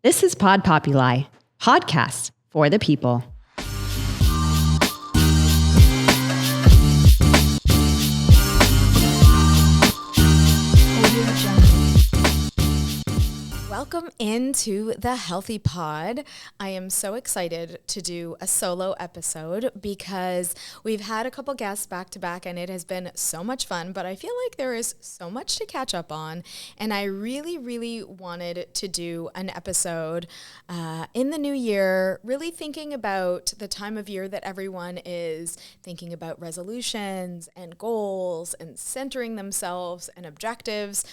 This is Pod Populi, podcasts for the people. Welcome into the Healthy Pod. I am so excited to do a solo episode because we've had a couple guests back to back and it has been so much fun, but I feel like there is so much to catch up on. And I really wanted to do an episode in the new year, really thinking about the time of year that everyone is thinking about resolutions and goals and centering themselves and objectives.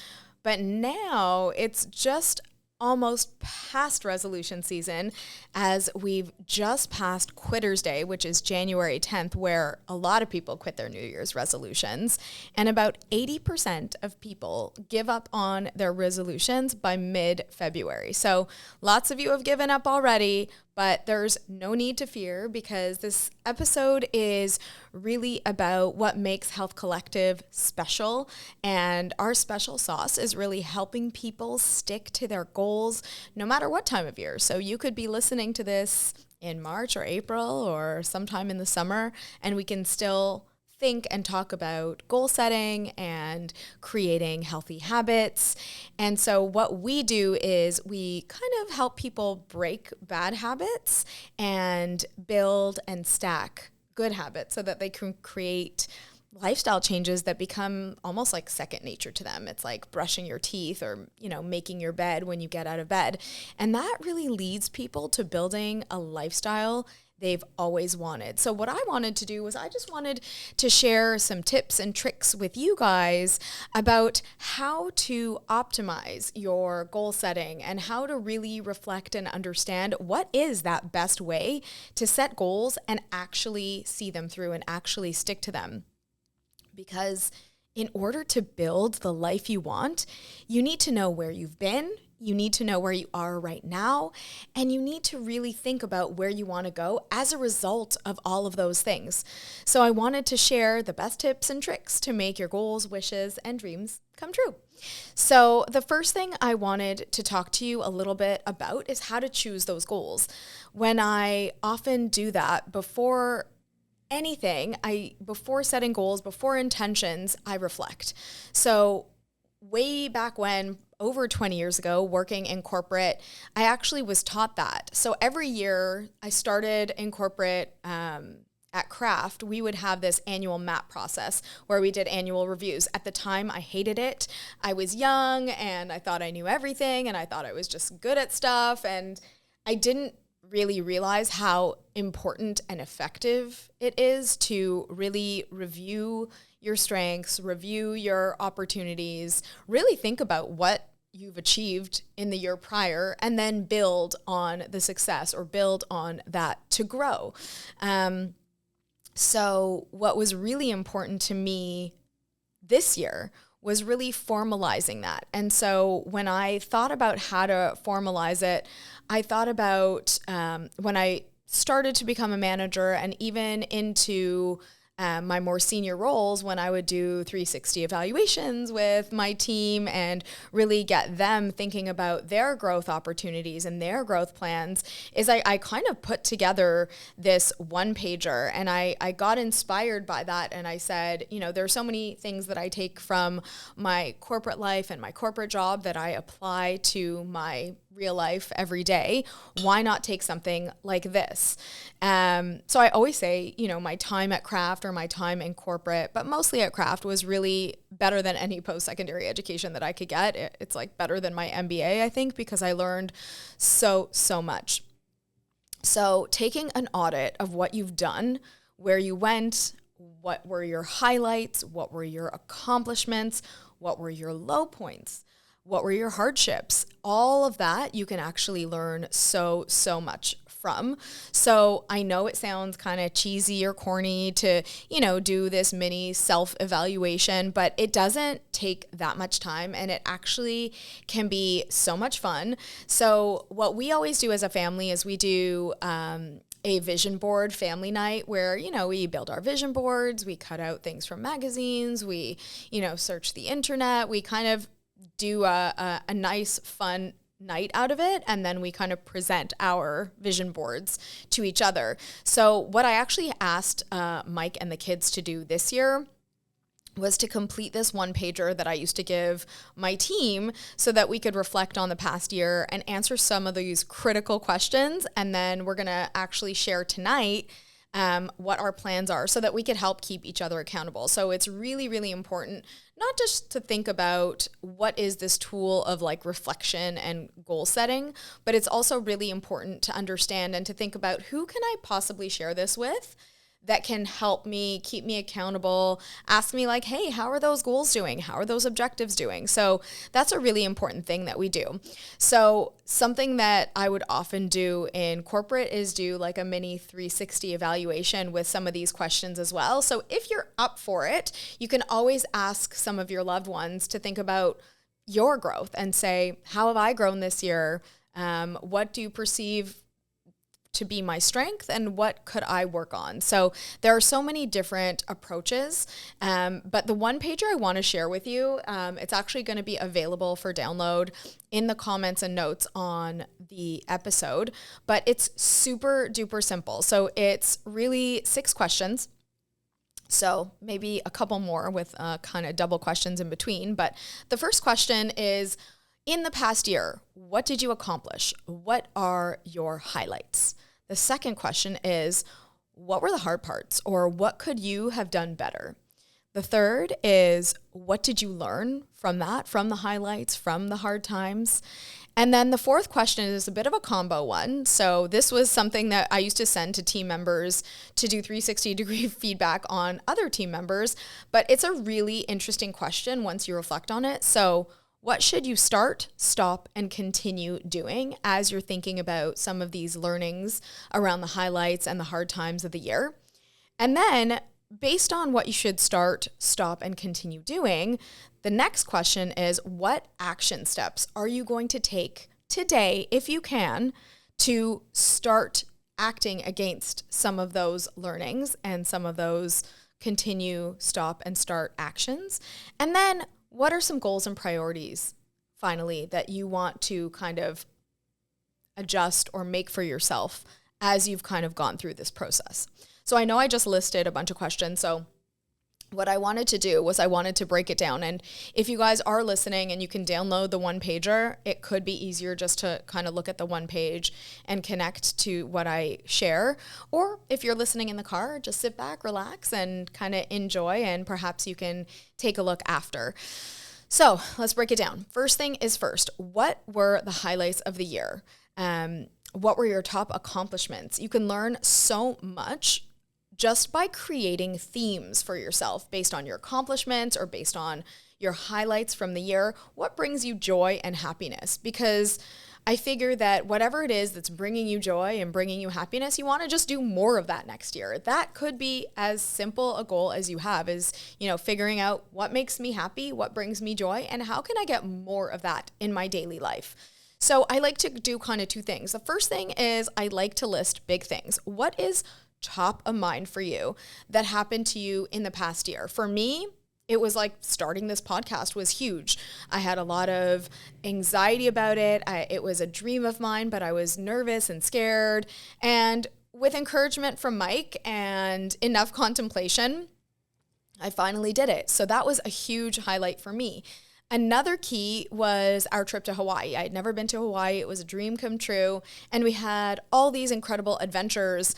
But now it's just almost past resolution season, as we've just passed Quitter's Day, which is January 10th, where a lot of people quit their New Year's resolutions. And about 80% of people give up on their resolutions by mid-February. So lots of you have given up already, but there's no need to fear because this episode is really about what makes Health Collective special. And our special sauce is really helping people stick to their goals no matter what time of year. So you could be listening to this in March or April or sometime in the summer, and we can still think and talk about goal setting and creating healthy habits. And so what we do is we kind of help people break bad habits and build and stack good habits so that they can create lifestyle changes that become almost like second nature to them. It's like brushing your teeth or, making your bed when you get out of bed. And that really leads people to building a lifestyle they've always wanted. So what I wanted to do was I just wanted to share some tips and tricks with you guys about how to optimize your goal setting and how to really reflect and understand what is that best way to set goals and actually see them through and actually stick to them. Because in order to build the life you want, you need to know where you've been, you need to know where you are right now, and you need to really think about where you want to go as a result of all of those things. So I wanted to share the best tips and tricks to make your goals, wishes, and dreams come true. So the first thing I wanted to talk to you a little bit about is how to choose those goals. When I often do that before anything, before setting goals, before intentions, I reflect. So way back when, over 20 years ago, working in corporate, I actually was taught that. So every year I started in corporate at Kraft, we would have this annual MAP process where we did annual reviews. At the time, I hated it. I was young and I thought I knew everything and I thought I was just good at stuff. And I didn't really realize how important and effective it is to really review your strengths, review your opportunities, really think about what you've achieved in the year prior, and then build on the success or build on that to grow. So what was really important to me this year was really formalizing that. And so when I thought about how to formalize it, I thought about when I started to become a manager and even into my more senior roles, when I would do 360 evaluations with my team and really get them thinking about their growth opportunities and their growth plans, is I kind of put together this one pager and I got inspired by that. And I said, there are so many things that I take from my corporate life and my corporate job that I apply to my real life every day. Why not take something like this? So I always say, my time at Kraft or my time in corporate, but mostly at Kraft, was really better than any post-secondary education that I could get. It's like better than my MBA, I think, because I learned so much. So taking an audit of what you've done, where you went, what were your highlights, what were your accomplishments, what were your low points, what were your hardships? All of that you can actually learn so much from. So I know it sounds kind of cheesy or corny to, do this mini self-evaluation, but it doesn't take that much time and it actually can be so much fun. So what we always do as a family is we do a vision board family night where, we build our vision boards, we cut out things from magazines, we, search the internet, we kind of do a nice, fun night out of it, and then we kind of present our vision boards to each other. So what I actually asked Mike and the kids to do this year was to complete this one pager that I used to give my team so that we could reflect on the past year and answer some of these critical questions. And then we're going to actually share tonight what our plans are so that we could help keep each other accountable. So it's really, really important not just to think about what is this tool of like reflection and goal setting, but it's also really important to understand and to think about who can I possibly share this with that can help me, keep me accountable, ask me like, hey, how are those goals doing? How are those objectives doing? So that's a really important thing that we do. So something that I would often do in corporate is do like a mini 360 evaluation with some of these questions as well. So if you're up for it, you can always ask some of your loved ones to think about your growth and say, how have I grown this year? What do you perceive to be my strength and what could I work on? So there are so many different approaches, but the one pager I want to share with you, it's actually going to be available for download in the comments and notes on the episode, but it's super duper simple. So it's really 6 questions. So maybe a couple more with kind of double questions in between. But the first question is, in the past year, what did you accomplish? What are your highlights? The second question is, what were the hard parts, or what could you have done better? The third is, what did you learn from that, from the highlights, from the hard times? And then the fourth question is a bit of a combo one. So this was something that I used to send to team members to do 360-degree feedback on other team members, but it's a really interesting question once you reflect on it. So what should you start, stop, and continue doing as you're thinking about some of these learnings around the highlights and the hard times of the year? And then based on what you should start, stop, and continue doing, the next question is, what action steps are you going to take today, if you can, to start acting against some of those learnings and some of those continue, stop, and start actions? And then what are some goals and priorities, finally, that you want to kind of adjust or make for yourself as you've kind of gone through this process? So I know I just listed a bunch of questions. So what I wanted to do was I wanted to break it down. And if you guys are listening and you can download the one pager, it could be easier just to kind of look at the one page and connect to what I share. Or if you're listening in the car, just sit back, relax, and kind of enjoy, and perhaps you can take a look after. So let's break it down. First thing is first, what were the highlights of the year? What were your top accomplishments? You can learn so much just by creating themes for yourself based on your accomplishments or based on your highlights from the year. What brings you joy and happiness? Because I figure that whatever it is that's bringing you joy and bringing you happiness, you want to just do more of that next year. That could be as simple a goal as you have, is, figuring out what makes me happy, what brings me joy, and how can I get more of that in my daily life? So I like to do kind of 2 things. The first thing is I like to list big things. What is top of mind for you that happened to you in the past year? For me, it was like starting this podcast was huge. I had a lot of anxiety about it. It was a dream of mine, but I was nervous and scared. And with encouragement from Mike and enough contemplation, I finally did it. So that was a huge highlight for me. Another key was our trip to Hawaii. I had never been to Hawaii. It was a dream come true. And we had all these incredible adventures.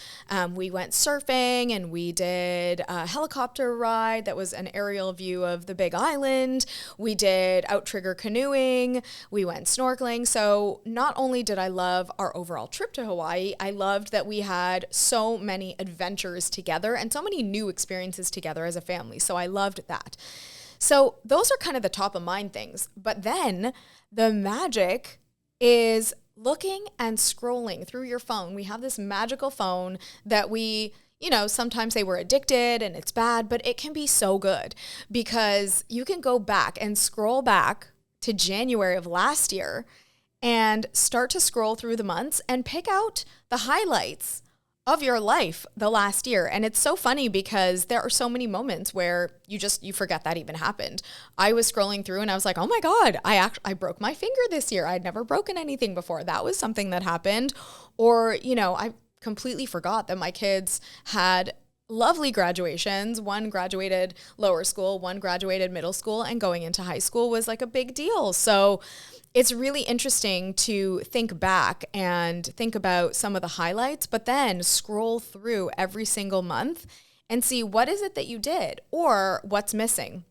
We went surfing and we did a helicopter ride that was an aerial view of the Big Island. We did outrigger canoeing. We went snorkeling. So not only did I love our overall trip to Hawaii, I loved that we had so many adventures together and so many new experiences together as a family. So I loved that. So those are kind of the top of mind things. But then the magic is looking and scrolling through your phone. We have this magical phone that we, sometimes say we're addicted and it's bad, but it can be so good because you can go back and scroll back to January of last year and start to scroll through the months and pick out the highlights of your life the last year. And it's so funny because there are so many moments where you forget that even happened. I was scrolling through and I was like, oh my God, I broke my finger this year. I'd never broken anything before. That was something that happened. Or, I completely forgot that my kids had lovely graduations. One graduated lower school, one graduated middle school, and going into high school was like a big deal. So it's really interesting to think back and think about some of the highlights, but then scroll through every single month and see what is it that you did or what's missing.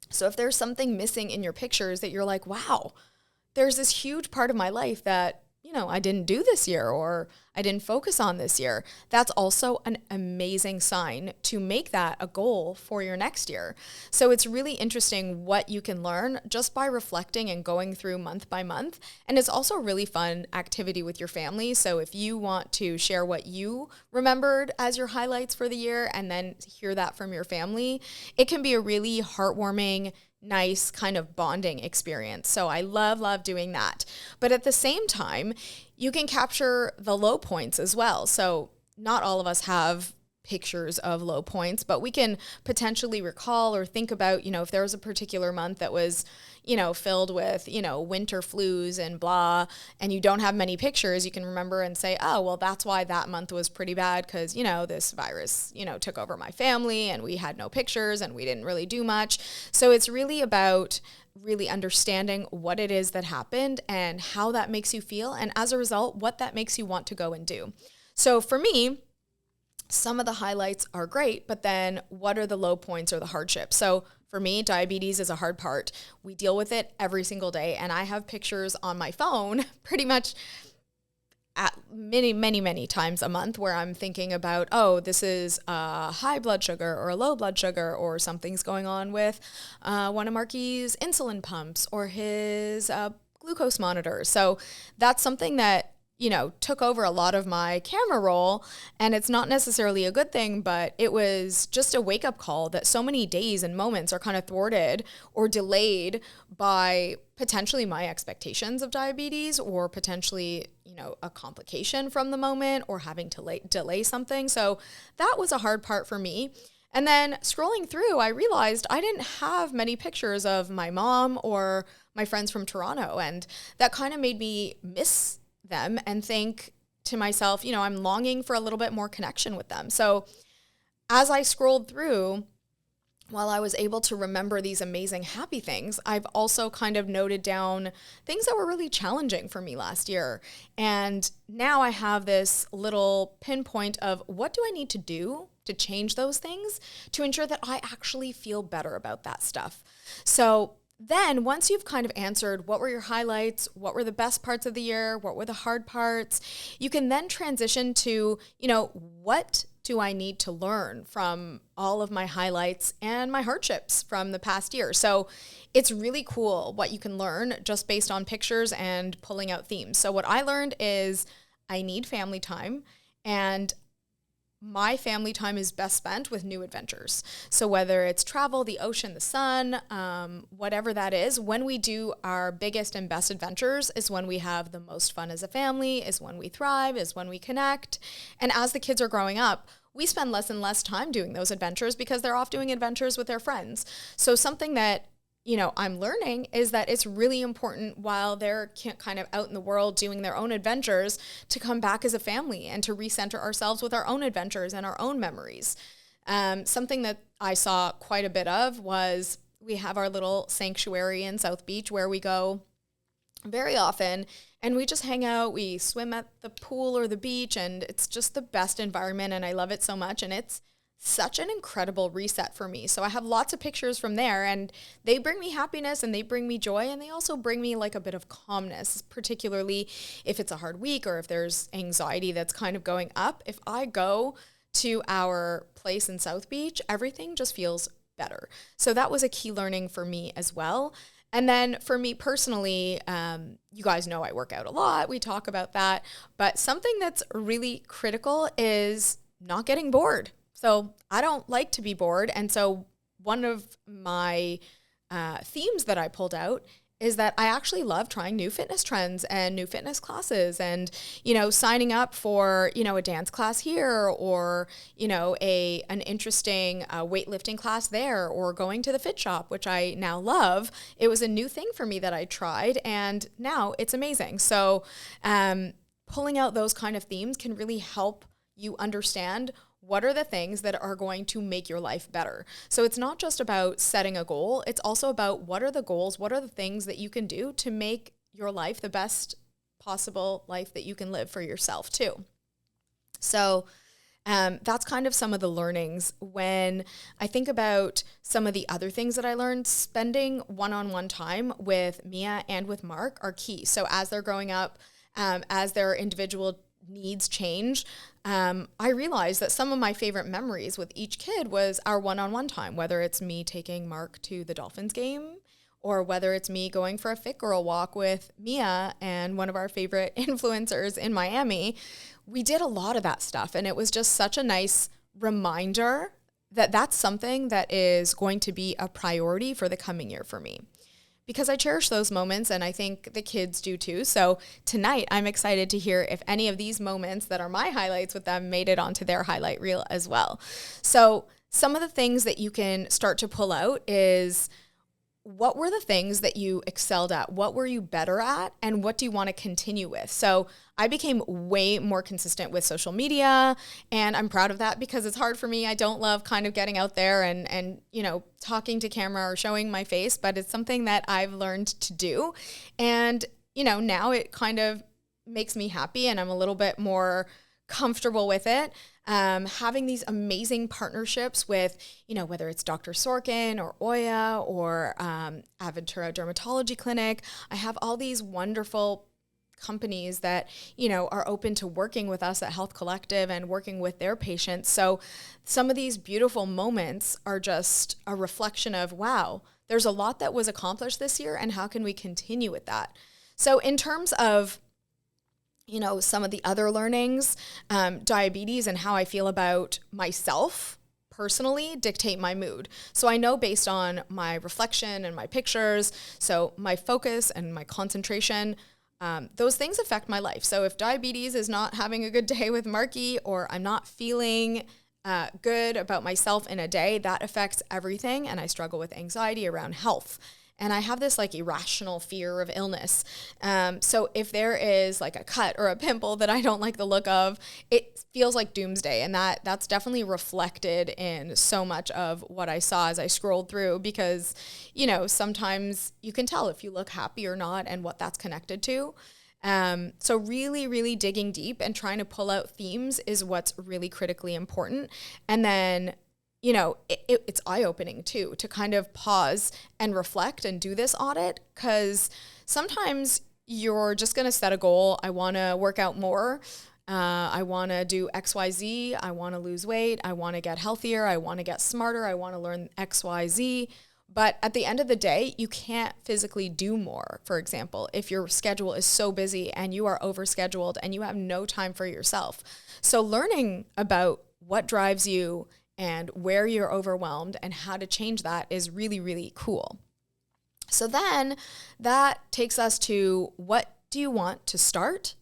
So if there's something missing in your pictures that you're like, wow, there's this huge part of my life that I didn't do this year or I didn't focus on this year, that's also an amazing sign to make that a goal for your next year. So it's really interesting what you can learn just by reflecting and going through month by month. And it's also a really fun activity with your family. So if you want to share what you remembered as your highlights for the year and then hear that from your family, it can be a really heartwarming, nice kind of bonding experience. So I love doing that. But at the same time, you can capture the low points as well. So not all of us have pictures of low points, but we can potentially recall or think about, if there was a particular month that was, filled with, winter flus and blah, and you don't have many pictures, you can remember and say, oh, well, that's why that month was pretty bad because, this virus, took over my family and we had no pictures and we didn't really do much. So it's really about really understanding what it is that happened and how that makes you feel. And as a result, what that makes you want to go and do. So for me, some of the highlights are great, but then what are the low points or the hardships? So for me, diabetes is a hard part. We deal with it every single day. And I have pictures on my phone pretty much at many times a month where I'm thinking about, oh, this is a high blood sugar or a low blood sugar, or something's going on with one of Marky's insulin pumps or his glucose monitor. So that's something that took over a lot of my camera roll, and it's not necessarily a good thing, but it was just a wake-up call that so many days and moments are kind of thwarted or delayed by potentially my expectations of diabetes or potentially, a complication from the moment or having to delay something. So that was a hard part for me. And then scrolling through, I realized I didn't have many pictures of my mom or my friends from Toronto, and that kind of made me miss them and think to myself, I'm longing for a little bit more connection with them. So as I scrolled through, while I was able to remember these amazing happy things, I've also kind of noted down things that were really challenging for me last year. And now I have this little pinpoint of what do I need to do to change those things to ensure that I actually feel better about that stuff. So then once you've kind of answered what were your highlights, what were the best parts of the year, what were the hard parts, you can then transition to, what do I need to learn from all of my highlights and my hardships from the past year? So it's really cool what you can learn just based on pictures and pulling out themes. So what I learned is I need family time, and my family time is best spent with new adventures. So whether it's travel, the ocean, the sun, whatever that is, when we do our biggest and best adventures is when we have the most fun as a family, is when we thrive, is when we connect. And as the kids are growing up, we spend less and less time doing those adventures because they're off doing adventures with their friends. So something that I'm learning is that it's really important while they're kind of out in the world doing their own adventures to come back as a family and to recenter ourselves with our own adventures and our own memories. Something that I saw quite a bit of was we have our little sanctuary in South Beach where we go very often and we just hang out. We swim at the pool or the beach, and it's just the best environment, and I love it so much, and it's such an incredible reset for me. So I have lots of pictures from there, and they bring me happiness and they bring me joy, and they also bring me like a bit of calmness, particularly if it's a hard week or if there's anxiety that's kind of going up. If I go to our place in South Beach, everything just feels better. So that was a key learning for me as well. And then for me personally, you guys know I work out a lot. We talk about that. But something that's really critical is not getting bored. So I don't like to be bored. And so one of my themes that I pulled out is that I actually love trying new fitness trends and new fitness classes and, signing up for, a dance class here or, an interesting weightlifting class there or going to the fit shop, which I now love. It was a new thing for me that I tried and now it's amazing. So pulling out those kind of themes can really help you understand what are the things that are going to make your life better. So it's not just about setting a goal. It's also about what are the goals, what are the things that you can do to make your life the best possible life that you can live for yourself too. So that's kind of some of the learnings. When I think about some of the other things that I learned, spending one-on-one time with Mia and with Mark are key. So as they're growing up, as their individual needs change, I realized that some of my favorite memories with each kid was our one-on-one time, whether it's me taking Mark to the Dolphins game or whether it's me going for a Fit Girl walk with Mia and one of our favorite influencers in Miami. We did a lot of that stuff, and it was just such a nice reminder that that's something that is going to be a priority for the coming year for me, because I cherish those moments and I think the kids do too. So tonight I'm excited to hear if any of these moments that are my highlights with them made it onto their highlight reel as well. So some of the things that you can start to pull out is, what were the things that you excelled at? What were you better at? And what do you want to continue with? So I became way more consistent with social media, and I'm proud of that because it's hard for me. I don't love kind of getting out there and talking to camera or showing my face, but it's something that I've learned to do. And, now it kind of makes me happy and I'm a little bit more comfortable with it. Having these amazing partnerships with, whether it's Dr. Sorkin or Oya or Aventura Dermatology Clinic. I have all these wonderful companies that, are open to working with us at Health Collective and working with their patients. So some of these beautiful moments are just a reflection of, wow, there's a lot that was accomplished this year and how can we continue with that? So in terms of some of the other learnings, diabetes and how I feel about myself personally dictate my mood. So I know based on my reflection and my pictures, so my focus and my concentration, those things affect my life. So if diabetes is not having a good day with Marky, or I'm not feeling good about myself in a day, that affects everything. And I struggle with anxiety around health. And I have this irrational fear of illness. So if there is a cut or a pimple that I don't like the look of, it feels like doomsday. And that's definitely reflected in so much of what I saw as I scrolled through, because, sometimes you can tell if you look happy or not and what that's connected to. So really, really digging deep and trying to pull out themes is what's really critically important. And then it's eye-opening too, to kind of pause and reflect and do this audit, because sometimes you're just going to set a goal. I want to work out more. I want to do XYZ. I want to lose weight. I want to get healthier. I want to get smarter. I want to learn XYZ. But at the end of the day, you can't physically do more. For example, if your schedule is so busy and you are overscheduled and you have no time for yourself. So learning about what drives you and where you're overwhelmed and how to change that is really, really cool. So then that takes us to, what do you want to start,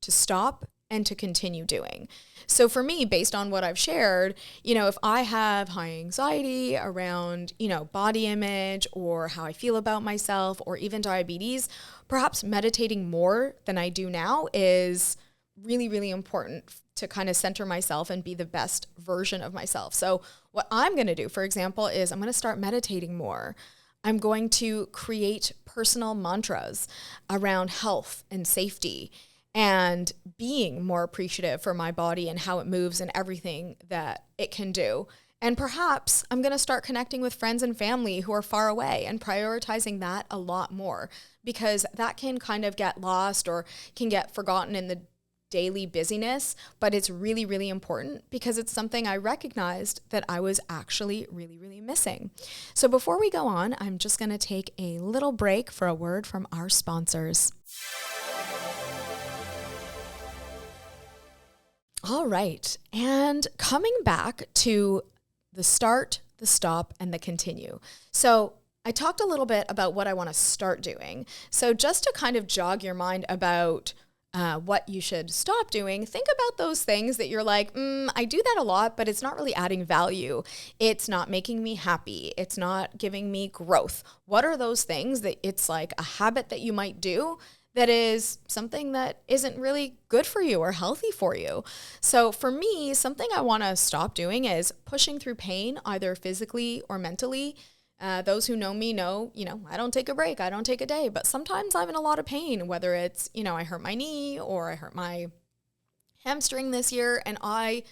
to stop, and to continue doing? So for me, based on what I've shared, if I have high anxiety around, body image or how I feel about myself or even diabetes, perhaps meditating more than I do now is really, really important to kind of center myself and be the best version of myself. So what I'm going to do, for example, is I'm going to start meditating more. I'm going to create personal mantras around health and safety and being more appreciative for my body and how it moves and everything that it can do. And perhaps I'm going to start connecting with friends and family who are far away and prioritizing that a lot more, because that can kind of get lost or can get forgotten in the daily busyness, but it's really, really important because it's something I recognized that I was actually really, really missing. So before we go on, I'm just going to take a little break for a word from our sponsors. All right, and coming back to the start, the stop, and the continue. So I talked a little bit about what I want to start doing. So just to kind of jog your mind about what you should stop doing, think about those things that you're like, I do that a lot, but it's not really adding value. It's not making me happy. It's not giving me growth. What are those things that it's like a habit that you might do that is something that isn't really good for you or healthy for you? So for me, something I want to stop doing is pushing through pain, either physically or mentally. Those who know me know, I don't take a break. I don't take a day, but sometimes I'm in a lot of pain, whether it's, I hurt my knee or I hurt my hamstring this year. And I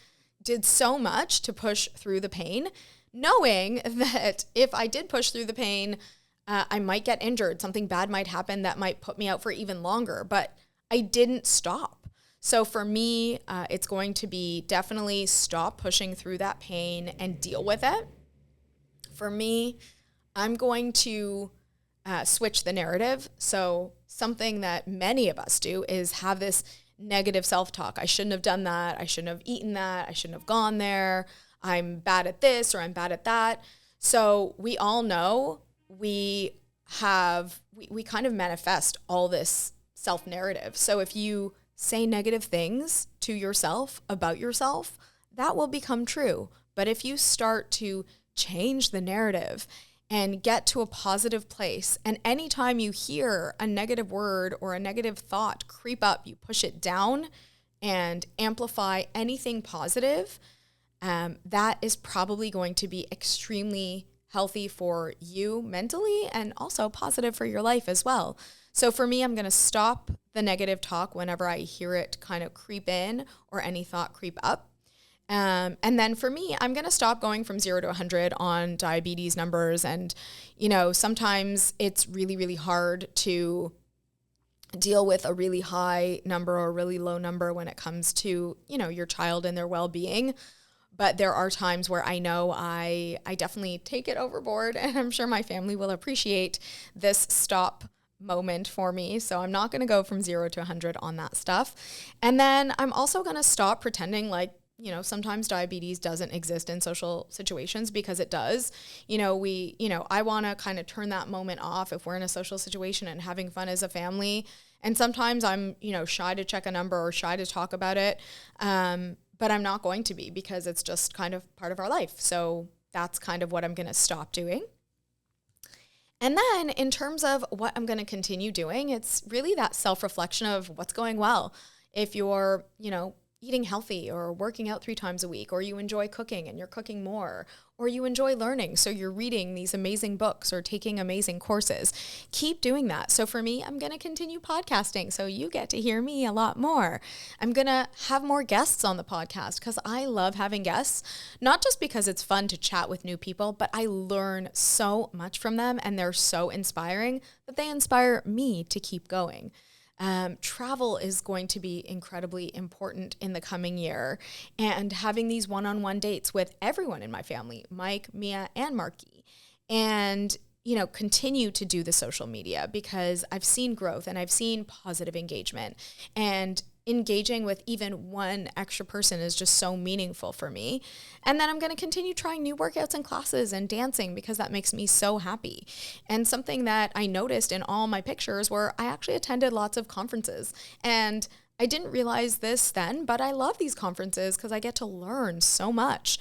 did so much to push through the pain, knowing that if I did push through the pain, I might get injured. Something bad might happen that might put me out for even longer, but I didn't stop. So for me, it's going to be definitely stop pushing through that pain and deal with it. For me, I'm going to switch the narrative. So something that many of us do is have this negative self-talk. I shouldn't have done that. I shouldn't have eaten that. I shouldn't have gone there. I'm bad at this or I'm bad at that. So we all know we kind of manifest all this self-narrative. So if you say negative things to yourself about yourself, that will become true. But if you start to change the narrative and get to a positive place, and anytime you hear a negative word or a negative thought creep up, you push it down and amplify anything positive, that is probably going to be extremely healthy for you mentally and also positive for your life as well. So for me, I'm going to stop the negative talk whenever I hear it kind of creep in or any thought creep up. And then for me, I'm going to stop going from 0 to 100 on diabetes numbers. And, sometimes it's really, really hard to deal with a really high number or a really low number when it comes to, your child and their well-being. But there are times where I know I definitely take it overboard, and I'm sure my family will appreciate this stop moment for me. So I'm not going to go from 0 to 100 on that stuff. And then I'm also going to stop pretending like, sometimes diabetes doesn't exist in social situations, because it does. I want to kind of turn that moment off if we're in a social situation and having fun as a family. And sometimes I'm, shy to check a number or shy to talk about it. But I'm not going to be, because it's just kind of part of our life. So that's kind of what I'm going to stop doing. And then in terms of what I'm going to continue doing, it's really that self-reflection of what's going well. If you're, eating healthy or working out 3 times a week, or you enjoy cooking and you're cooking more, or you enjoy learning, so you're reading these amazing books or taking amazing courses, keep doing that. So for me, I'm going to continue podcasting, so you get to hear me a lot more. I'm going to have more guests on the podcast, because I love having guests, not just because it's fun to chat with new people, but I learn so much from them, and they're so inspiring that they inspire me to keep going. Travel is going to be incredibly important in the coming year, and having these one-on-one dates with everyone in my family, Mike, Mia, and Marky, and continue to do the social media, because I've seen growth and I've seen positive engagement, and engaging with even one extra person is just so meaningful for me. And then I'm going to continue trying new workouts and classes and dancing, because that makes me so happy. And something that I noticed in all my pictures were I actually attended lots of conferences, and I didn't realize this then, but I love these conferences because I get to learn so much.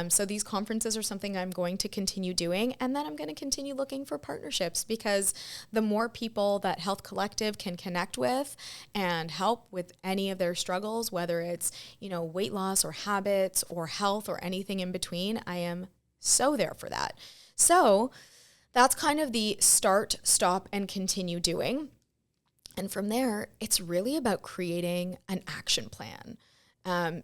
So these conferences are something I'm going to continue doing. And then I'm going to continue looking for partnerships, because the more people that Health Collective can connect with and help with any of their struggles, whether it's, weight loss or habits or health or anything in between, I am so there for that. So that's kind of the start, stop, and continue doing. And from there, it's really about creating an action plan.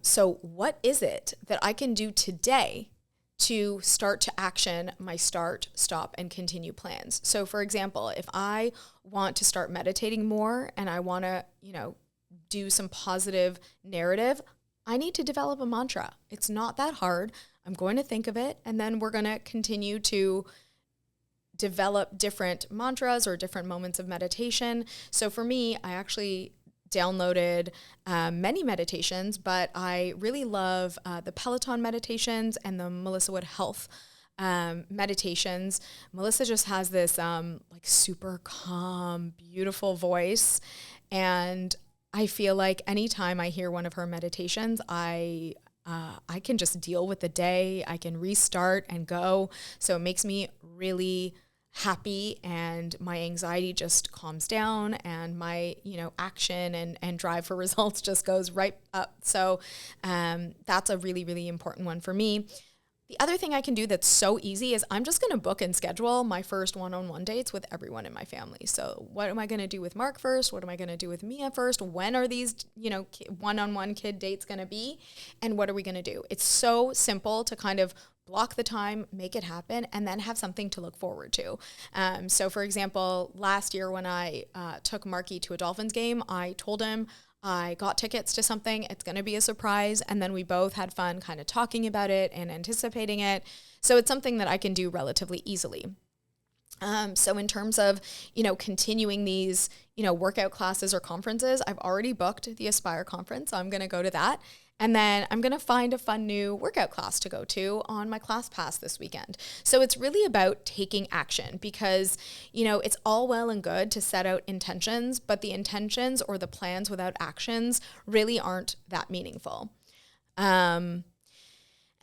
So what is it that I can do today to start to action my start, stop, and continue plans? So for example, if I want to start meditating more and I want to, do some positive narrative, I need to develop a mantra. It's not that hard. I'm going to think of it, and then we're going to continue to develop different mantras or different moments of meditation. So for me, I actually downloaded many meditations, but I really love the Peloton meditations and the Melissa Wood Health meditations. Melissa just has this like super calm, beautiful voice. And I feel like anytime I hear one of her meditations, I can just deal with the day. I can restart and go. So it makes me really happy, and my anxiety just calms down, and my, action and drive for results just goes right up. So that's a really, really important one for me. The other thing I can do that's so easy is I'm just going to book and schedule my first one-on-one dates with everyone in my family. So what am I going to do with Mark first? What am I going to do with Mia first? When are these, one-on-one kid dates going to be? And what are we going to do? It's so simple to kind of block the time, make it happen, and then have something to look forward to. So for example, last year when I took Marky to a Dolphins game, I told him I got tickets to something. It's going to be a surprise. And then we both had fun kind of talking about it and anticipating it. So it's something that I can do relatively easily. So in terms of, continuing these, workout classes or conferences, I've already booked the Aspire conference. So I'm going to go to that. And then I'm going to find a fun new workout class to go to on my class pass this weekend. So it's really about taking action because, it's all well and good to set out intentions, but the intentions or the plans without actions really aren't that meaningful. And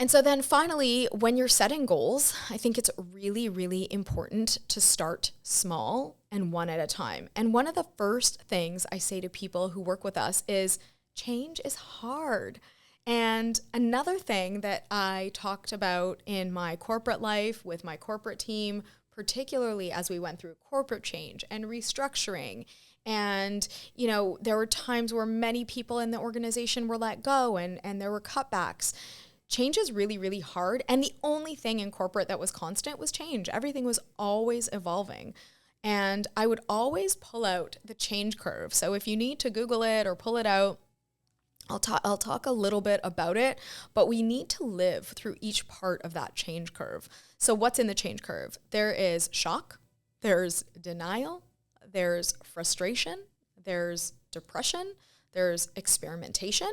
so then finally, when you're setting goals, I think it's really, really important to start small and one at a time. And one of the first things I say to people who work with us is change is hard. And another thing that I talked about in my corporate life with my corporate team, particularly as we went through corporate change and restructuring, and, there were times where many people in the organization were let go and there were cutbacks. Change is really, really hard. And the only thing in corporate that was constant was change. Everything was always evolving. And I would always pull out the change curve. So if you need to Google it or pull it out, I'll talk a little bit about it, but we need to live through each part of that change curve. So what's in the change curve? There is shock, there's denial, there's frustration, there's depression, there's experimentation,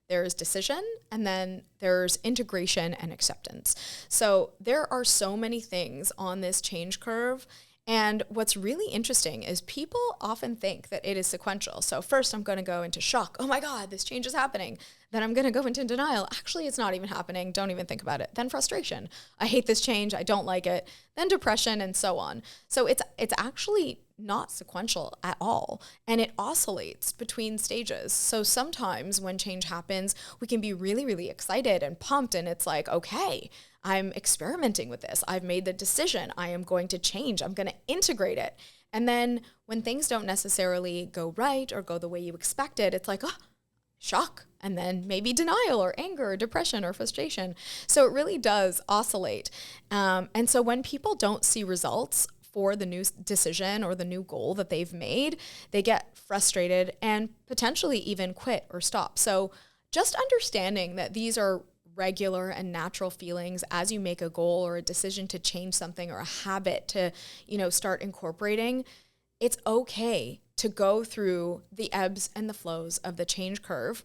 there's decision, and then there's integration and acceptance. So there are so many things on this change curve. And what's really interesting is people often think that it is sequential. So first I'm going to go into shock. Oh my God, this change is happening. Then I'm going to go into denial. Actually, it's not even happening. Don't even think about it. Then frustration. I hate this change. I don't like it. Then depression and so on. So it's actually not sequential at all. And it oscillates between stages. So sometimes when change happens, we can be really, really excited and pumped. And it's like, okay, I'm experimenting with this. I've made the decision. I am going to change. I'm going to integrate it. And then when things don't necessarily go right or go the way you expected, it's like, oh, shock. And then maybe denial or anger or depression or frustration. So it really does oscillate. And so when people don't see results for the new decision or the new goal that they've made, they get frustrated and potentially even quit or stop. So just understanding that these are regular and natural feelings as you make a goal or a decision to change something or a habit to, start incorporating, it's okay to go through the ebbs and the flows of the change curve.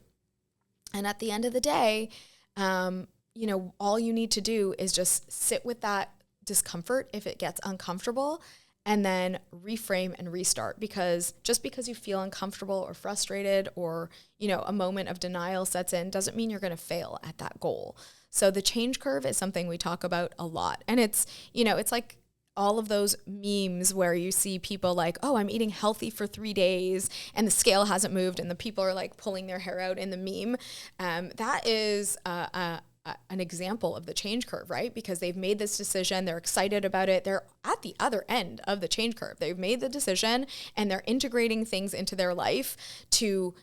And at the end of the day, all you need to do is just sit with that discomfort if it gets uncomfortable, and then reframe and restart. Because just because you feel uncomfortable or frustrated or, a moment of denial sets in doesn't mean you're going to fail at that goal. So the change curve is something we talk about a lot. And it's, it's like all of those memes where you see people like, oh, I'm eating healthy for 3 days and the scale hasn't moved and the people are like pulling their hair out in the meme. That is an example of the change curve, right? Because they've made this decision, they're excited about it, they're at the other end of the change curve. They've made the decision and they're integrating things into their life to,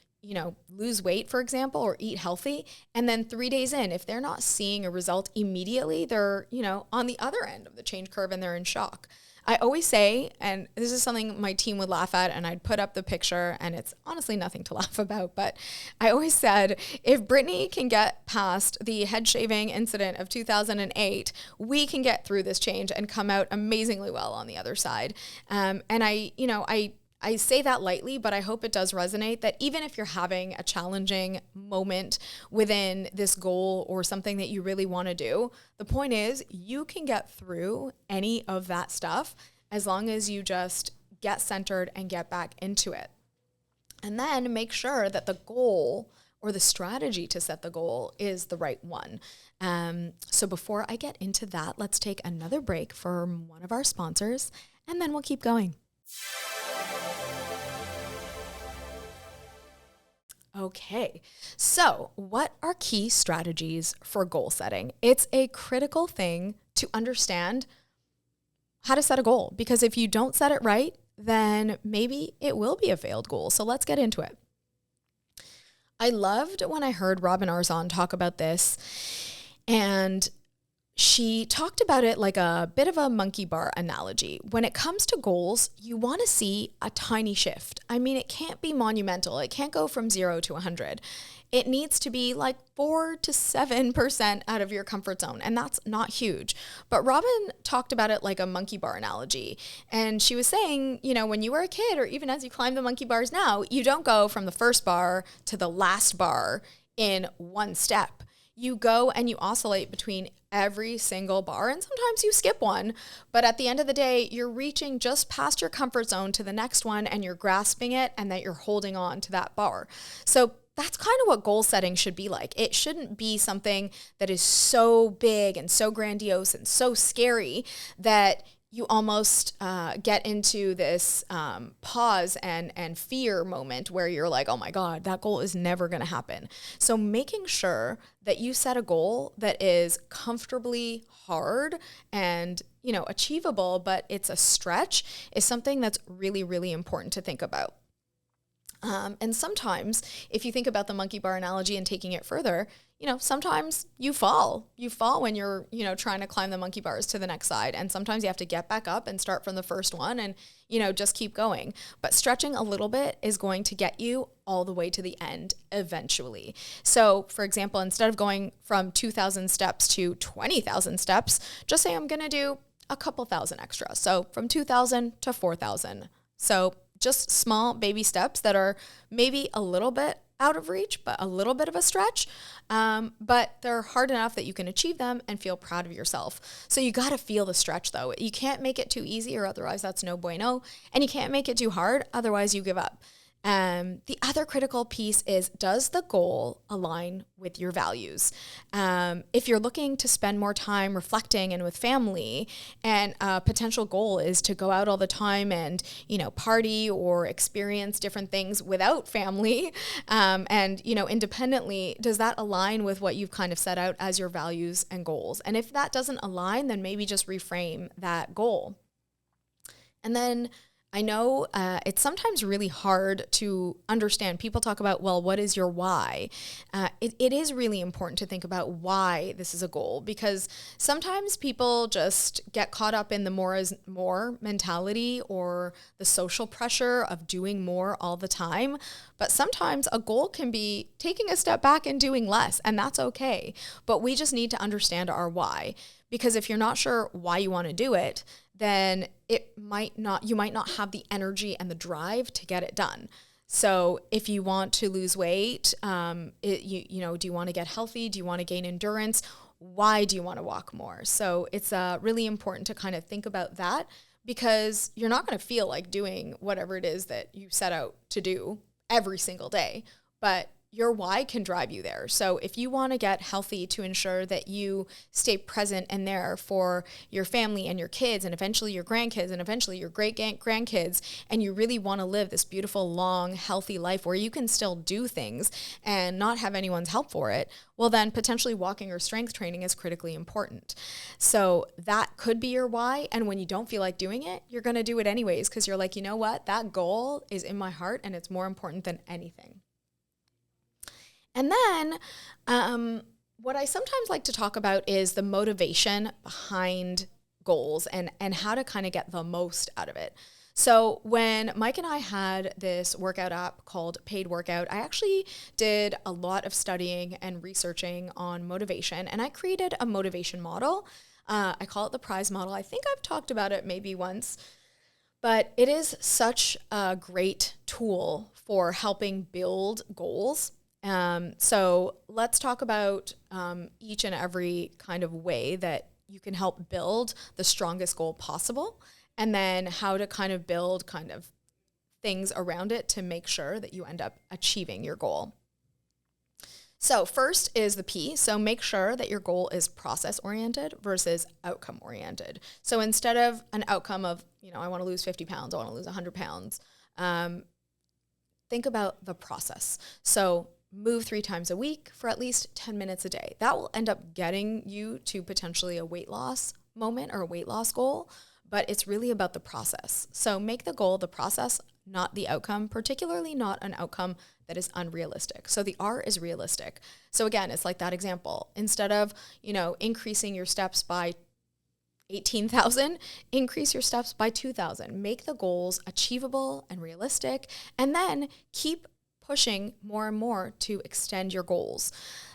lose weight, for example, or eat healthy. And then 3 days in, if they're not seeing a result immediately, they're, on the other end of the change curve and they're in shock. I always say, and this is something my team would laugh at, and I'd put up the picture, and it's honestly nothing to laugh about, but I always said, if Brittany can get past the head shaving incident of 2008, we can get through this change and come out amazingly well on the other side. And I I say that lightly, but I hope it does resonate that even if you're having a challenging moment within this goal or something that you really want to do, the point is you can get through any of that stuff as long as you just get centered and get back into it. And then make sure that the goal or the strategy to set the goal is the right one. So before I get into that, let's take another break from one of our sponsors, and then we'll keep going. Okay, so what are key strategies for goal setting? It's a critical thing to understand how to set a goal, because if you don't set it right, then maybe it will be a failed goal. So let's get into it. I loved when I heard Robin Arzon talk about this, and she talked about it like a bit of a monkey bar analogy. When it comes to goals, you want to see a tiny shift. I mean, it can't be monumental. It can't go from 0 to 100. It needs to be like 4 to 7% out of your comfort zone, and that's not huge. But Robin talked about it like a monkey bar analogy, and she was saying, you know, when you were a kid or even as you climb the monkey bars now, you don't go from the first bar to the last bar in one step. You go and you oscillate between every single bar, and sometimes you skip one, but at the end of the day, you're reaching just past your comfort zone to the next one, and you're grasping it, and that you're holding on to that bar. So that's kind of what goal setting should be like. It shouldn't be something that is so big and so grandiose and so scary that you almost get into this pause and fear moment where you're like, oh my God, that goal is never going to happen. So making sure that you set a goal that is comfortably hard and, you know, achievable, but it's a stretch, is something that's really, really important to think about. And sometimes if you think about the monkey bar analogy and taking it further, you know, sometimes you fall when you're, you know, trying to climb the monkey bars to the next side. And sometimes you have to get back up and start from the first one and, you know, just keep going. But stretching a little bit is going to get you all the way to the end eventually. So for example, instead of going from 2,000 steps to 20,000 steps, just say I'm going to do a couple thousand extra. So from 2,000 to 4,000. So just small baby steps that are maybe a little bit out of reach, but a little bit of a stretch. But they're hard enough that you can achieve them and feel proud of yourself. So you got to feel the stretch though. You can't make it too easy or otherwise that's no bueno. And you can't make it too hard, otherwise you give up. The other critical piece is, does the goal align with your values? If you're looking to spend more time reflecting and with family, and a potential goal is to go out all the time and, you know, party or experience different things without family, and, you know, independently, does that align with what you've kind of set out as your values and goals? And if that doesn't align, then maybe just reframe that goal. And then I know it's sometimes really hard to understand. People talk about, well, what is your why? It is really important to think about why this is a goal, because sometimes people just get caught up in the more is more mentality or the social pressure of doing more all the time. But sometimes a goal can be taking a step back and doing less, and that's okay. But we just need to understand our why, because if you're not sure why you want to do it, then you might not have the energy and the drive to get it done. So if you want to lose weight, do you want to get healthy? Do you want to gain endurance? Why do you want to walk more? So it's really important to kind of think about that, because you're not going to feel like doing whatever it is that you set out to do every single day, but your why can drive you there. So if you want to get healthy to ensure that you stay present and there for your family and your kids and eventually your grandkids and eventually your great grandkids, and you really want to live this beautiful, long, healthy life where you can still do things and not have anyone's help for it, well then potentially walking or strength training is critically important. So that could be your why. And when you don't feel like doing it, you're going to do it anyways, because you're like, you know what, that goal is in my heart and it's more important than anything. And then what I sometimes like to talk about is the motivation behind goals and how to kind of get the most out of it. So when Mike and I had this workout app called Paid Workout, I actually did a lot of studying and researching on motivation, and I created a motivation model. I call it the prize model. I think I've talked about it maybe once. But it is such a great tool for helping build goals. So let's talk about each and every kind of way that you can help build the strongest goal possible, and then how to kind of build kind of things around it to make sure that you end up achieving your goal. So first is the P. So make sure that your goal is process-oriented versus outcome-oriented. So instead of an outcome of, I want to lose 50 pounds, I want to lose 100 pounds, think about the process. So move 3 times a week for at least 10 minutes a day. That will end up getting you to potentially a weight loss moment or a weight loss goal, but it's really about the process. So make the goal the process, not the outcome, particularly not an outcome that is unrealistic. So the R is realistic. So again, it's like that example. Instead of, increasing your steps by 18,000, increase your steps by 2,000. Make the goals achievable and realistic, and then keep pushing more and more to extend your goals.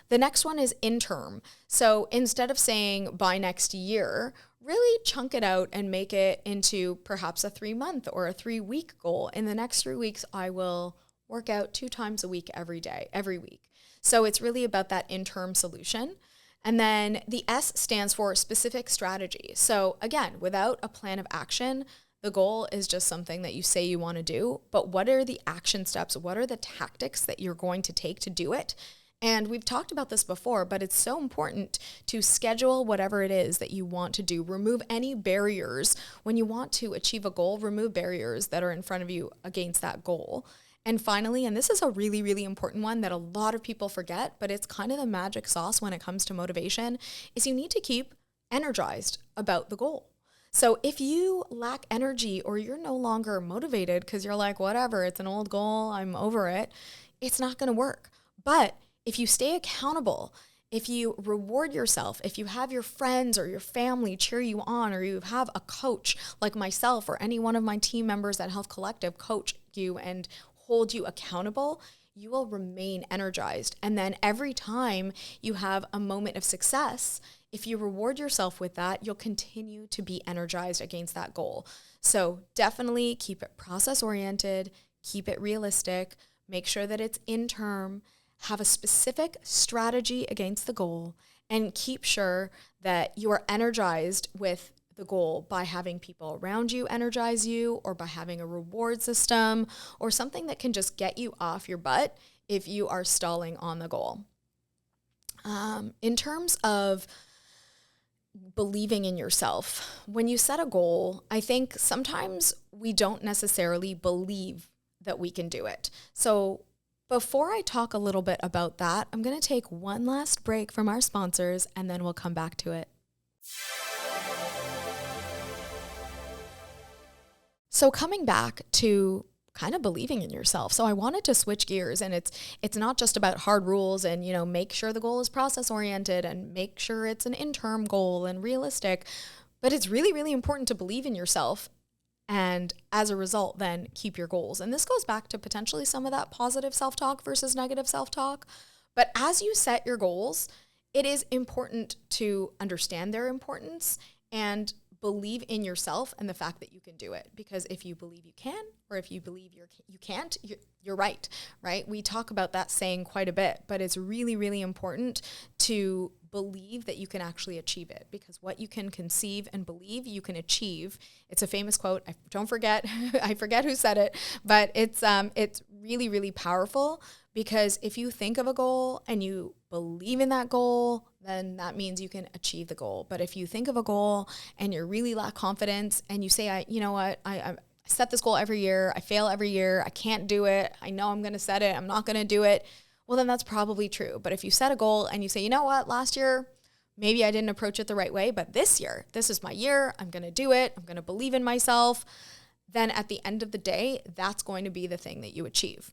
The next one is interim. So instead of saying by next year, really chunk it out and make it into perhaps a 3-month or a 3-week goal. In the next 3 weeks, I will work out 2 times a week every week. So it's really about that interim solution. And then the S stands for specific strategy. So again, without a plan of action, the goal is just something that you say you want to do, but what are the action steps? What are the tactics that you're going to take to do it? And we've talked about this before, but it's so important to schedule whatever it is that you want to do. Remove any barriers. When you want to achieve a goal, remove barriers that are in front of you against that goal. And finally, and this is a really, really important one that a lot of people forget, but it's kind of the magic sauce when it comes to motivation, is you need to keep energized about the goal. So if you lack energy or you're no longer motivated because you're like, whatever, it's an old goal, I'm over it, it's not going to work. But if you stay accountable, if you reward yourself, if you have your friends or your family cheer you on, or you have a coach like myself or any one of my team members at Health Collective coach you and hold you accountable, you will remain energized. And then every time you have a moment of success, if you reward yourself with that, you'll continue to be energized against that goal. So definitely keep it process-oriented, keep it realistic, make sure that it's in term, have a specific strategy against the goal, and keep sure that you are energized with the goal by having people around you energize you, or by having a reward system or something that can just get you off your butt if you are stalling on the goal. In terms of believing in yourself, when you set a goal, I think sometimes we don't necessarily believe that we can do it. So before I talk a little bit about that, I'm going to take one last break from our sponsors and then we'll come back to it. So coming back to kind of believing in yourself. So I wanted to switch gears, and it's not just about hard rules and, make sure the goal is process oriented and make sure it's an interim goal and realistic, but it's really, really important to believe in yourself. And as a result, then keep your goals. And this goes back to potentially some of that positive self-talk versus negative self-talk. But as you set your goals, it is important to understand their importance and believe in yourself and the fact that you can do it. Because if you believe you can, or if you believe you can't, you're right? We talk about that saying quite a bit, but it's really, really important to believe that you can actually achieve it, because what you can conceive and believe you can achieve. It's a famous quote. I forget who said it, but it's really, really powerful, because if you think of a goal and you believe in that goal, then that means you can achieve the goal. But if you think of a goal and you really lack confidence and you say, I set this goal every year, I fail every year, I can't do it, I know I'm going to set it, I'm not going to do it, well, then that's probably true. But if you set a goal and you say, last year, maybe I didn't approach it the right way, but this year, this is my year, I'm going to do it, I'm going to believe in myself, then at the end of the day, that's going to be the thing that you achieve.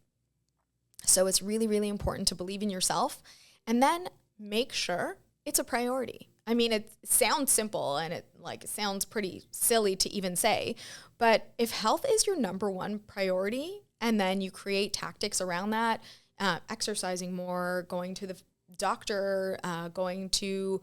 So it's really, really important to believe in yourself, and then make sure it's a priority. I mean, it sounds simple and it sounds pretty silly to even say, but if health is your number one priority, and then you create tactics around that, exercising more, going to the doctor, going to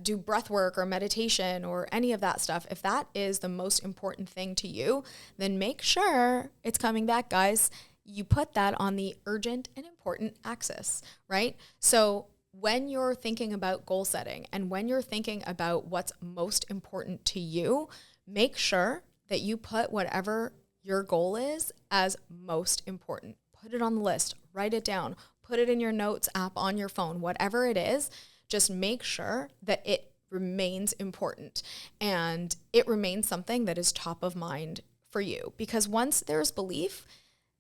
do breath work or meditation or any of that stuff, if that is the most important thing to you, then make sure it's coming back, guys. You put that on the urgent and important axis, right? So when you're thinking about goal setting and when you're thinking about what's most important to you, make sure that you put whatever your goal is as most important. Put it on the list, write it down, put it in your notes app on your phone, whatever it is, just make sure that it remains important and it remains something that is top of mind for you. Because once there's belief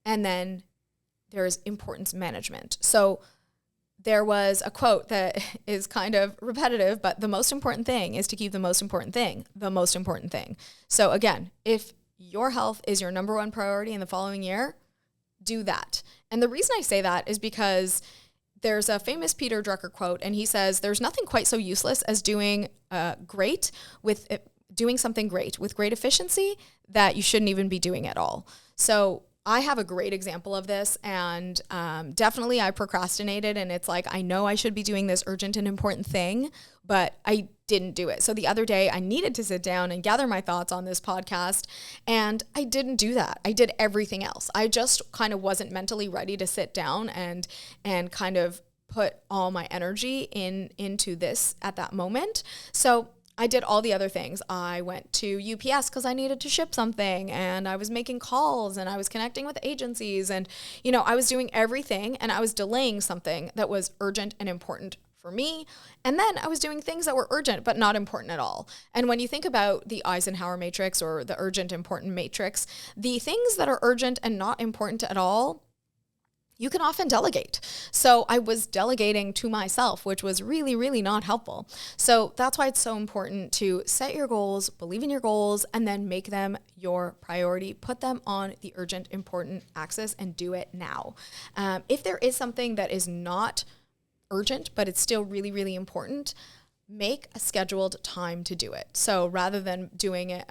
and then there's importance management. So there was a quote that is kind of repetitive, but the most important thing is to keep the most important thing the most important thing. So again, if your health is your number one priority in the following year, do that. And the reason I say that is because there's a famous Peter Drucker quote, and he says, there's nothing quite so useless as doing something great with great efficiency that you shouldn't even be doing at all. So I have a great example of this, and definitely I procrastinated, and it's like, I know I should be doing this urgent and important thing, but I didn't do it. So the other day I needed to sit down and gather my thoughts on this podcast, and I didn't do that. I did everything else. I just kind of wasn't mentally ready to sit down and kind of put all my energy into this at that moment. So I did all the other things. I went to UPS because I needed to ship something, and I was making calls, and I was connecting with agencies, and, I was doing everything, and I was delaying something that was urgent and important for me. And then I was doing things that were urgent but not important at all. And when you think about the Eisenhower matrix or the urgent important matrix, the things that are urgent and not important at all, you can often delegate. So I was delegating to myself, which was really, really not helpful. So that's why it's so important to set your goals, believe in your goals, and then make them your priority. Put them on the urgent, important axis and do it now. If there is something that is not urgent, but it's still really, really important, make a scheduled time to do it. So rather than doing it,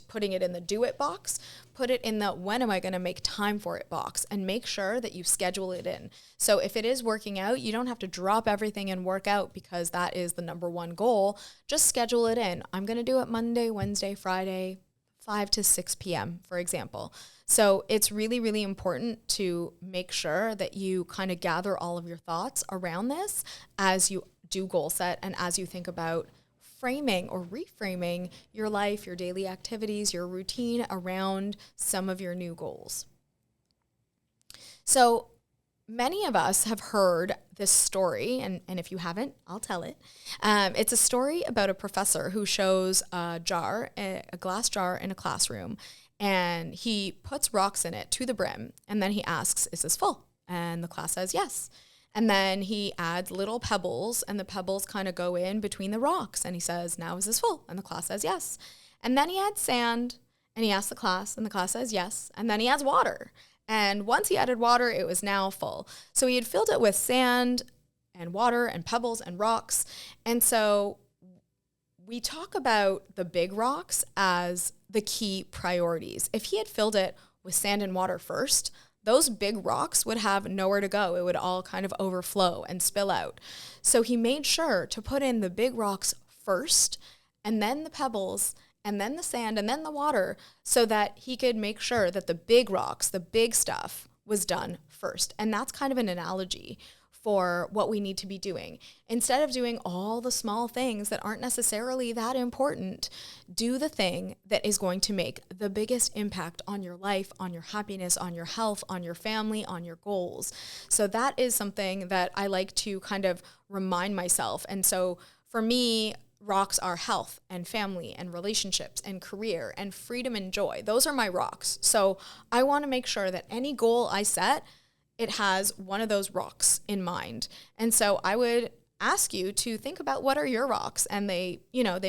putting it in the do it box, put it in the when am I going to make time for it box, and make sure that you schedule it in. So if it is working out, you don't have to drop everything and work out because that is the number one goal. Just schedule it in. I'm going to do it Monday, Wednesday, Friday, 5 to 6 p.m., for example. So it's really, really important to make sure that you kind of gather all of your thoughts around this as you do goal set and as you think about framing or reframing your life, your daily activities, your routine around some of your new goals. So many of us have heard this story, and if you haven't, I'll tell it. It's a story about a professor who shows a glass jar in a classroom, and he puts rocks in it to the brim, and then he asks, is this full? And the class says yes. And then he adds little pebbles, and the pebbles kind of go in between the rocks. And he says, now is this full? And the class says yes. And then he adds sand, and he asks the class, and the class says yes. And then he adds water. And once he added water, it was now full. So he had filled it with sand and water and pebbles and rocks. And so we talk about the big rocks as the key priorities. If he had filled it with sand and water first, those big rocks would have nowhere to go. It would all kind of overflow and spill out. So he made sure to put in the big rocks first, and then the pebbles, and then the sand, and then the water, so that he could make sure that the big rocks, the big stuff, was done first. And that's kind of an analogy for what we need to be doing. Instead of doing all the small things that aren't necessarily that important, do the thing that is going to make the biggest impact on your life, on your happiness, on your health, on your family, on your goals. So that is something that I like to kind of remind myself. And so for me, rocks are health and family and relationships and career and freedom and joy. Those are my rocks. So I want to make sure that any goal I set, it has one of those rocks in mind. And so I would ask you to think about what are your rocks, and they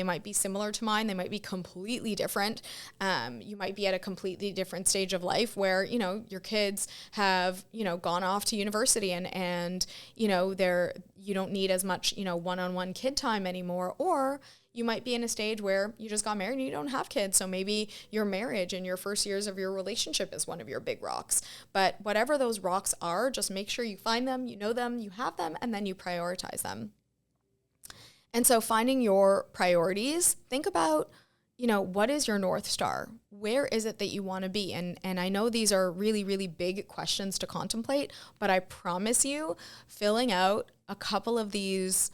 might be similar to mine. They might be completely different. You might be at a completely different stage of life where, your kids have, gone off to university and you you don't need as much, one-on-one kid time anymore, or you might be in a stage where you just got married and you don't have kids. So maybe your marriage and your first years of your relationship is one of your big rocks. But whatever those rocks are, just make sure you find them, you know them, you have them, and then you prioritize them. And so finding your priorities, think about, what is your North Star? Where is it that you want to be? And I know these are really, really big questions to contemplate, but I promise you, filling out a couple of these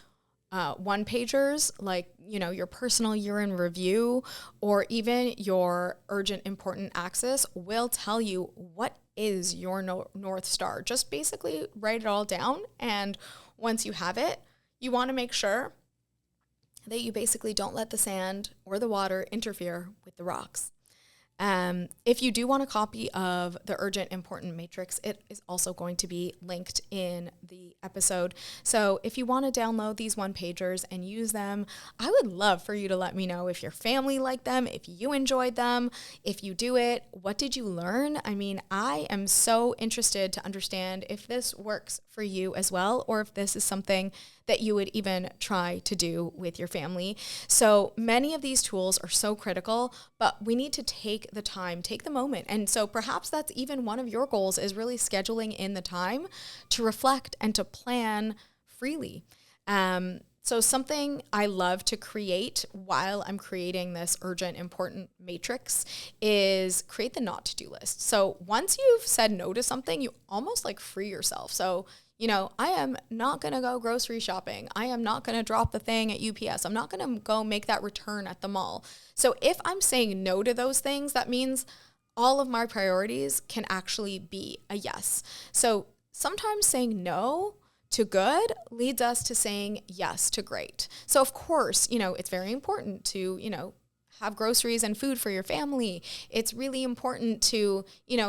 one-pagers, like, your personal year in review, or even your urgent, important axis, will tell you what is your North Star. Just basically write it all down. And once you have it, you want to make sure that you basically don't let the sand or the water interfere with the rocks. If you do want a copy of the Urgent Important Matrix, it is also going to be linked in the episode. So if you want to download these one-pagers and use them, I would love for you to let me know if your family liked them, if you enjoyed them, if you do it, what did you learn? I mean, I am so interested to understand if this works for you as well, or if this is something that you would even try to do with your family. So many of these tools are so critical, but we need to take the time, take the moment. And so perhaps that's even one of your goals, is really scheduling in the time to reflect and to plan freely. So something I love to create while I'm creating this urgent, important matrix is create the not to-do list. So once you've said no to something, you almost like free yourself. So I am not going to go grocery shopping. I am not going to drop the thing at UPS. I'm not going to go make that return at the mall. So if I'm saying no to those things, that means all of my priorities can actually be a yes. So sometimes saying no to good leads us to saying yes to great. So of course, it's very important to, have groceries and food for your family. It's really important to,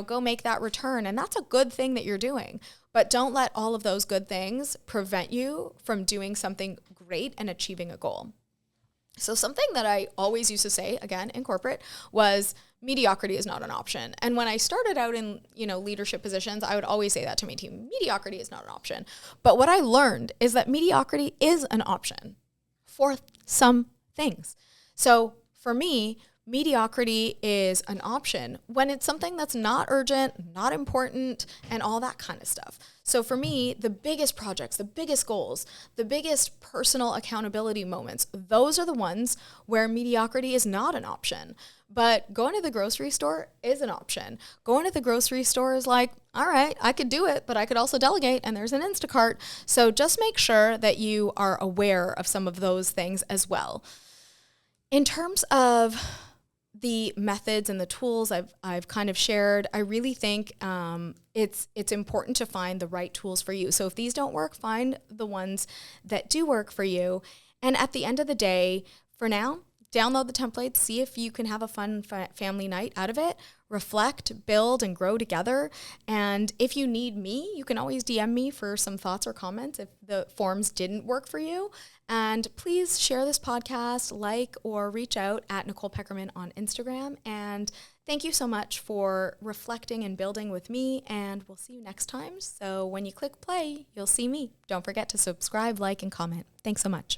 go make that return. And that's a good thing that you're doing. But don't let all of those good things prevent you from doing something great and achieving a goal. So something that I always used to say, again, in corporate, was mediocrity is not an option. And when I started out in, leadership positions, I would always say that to my team, mediocrity is not an option. But what I learned is that mediocrity is an option for some things. So for me, mediocrity is an option when it's something that's not urgent, not important, and all that kind of stuff. So for me, the biggest projects, the biggest goals, the biggest personal accountability moments, those are the ones where mediocrity is not an option. But going to the grocery store is an option. Going to the grocery store is like, all right, I could do it, but I could also delegate, and there's an Instacart. So just make sure that you are aware of some of those things as well. In terms of the methods and the tools I've kind of shared, I really think it's important to find the right tools for you. So if these don't work, find the ones that do work for you. And at the end of the day, for now, download the templates, see if you can have a fun family night out of it, reflect, build, and grow together. And if you need me, you can always DM me for some thoughts or comments if the forms didn't work for you. And please share this podcast, like, or reach out at Nicole Peckerman on Instagram. And thank you so much for reflecting and building with me. And we'll see you next time. So when you click play, you'll see me. Don't forget to subscribe, like, and comment. Thanks so much.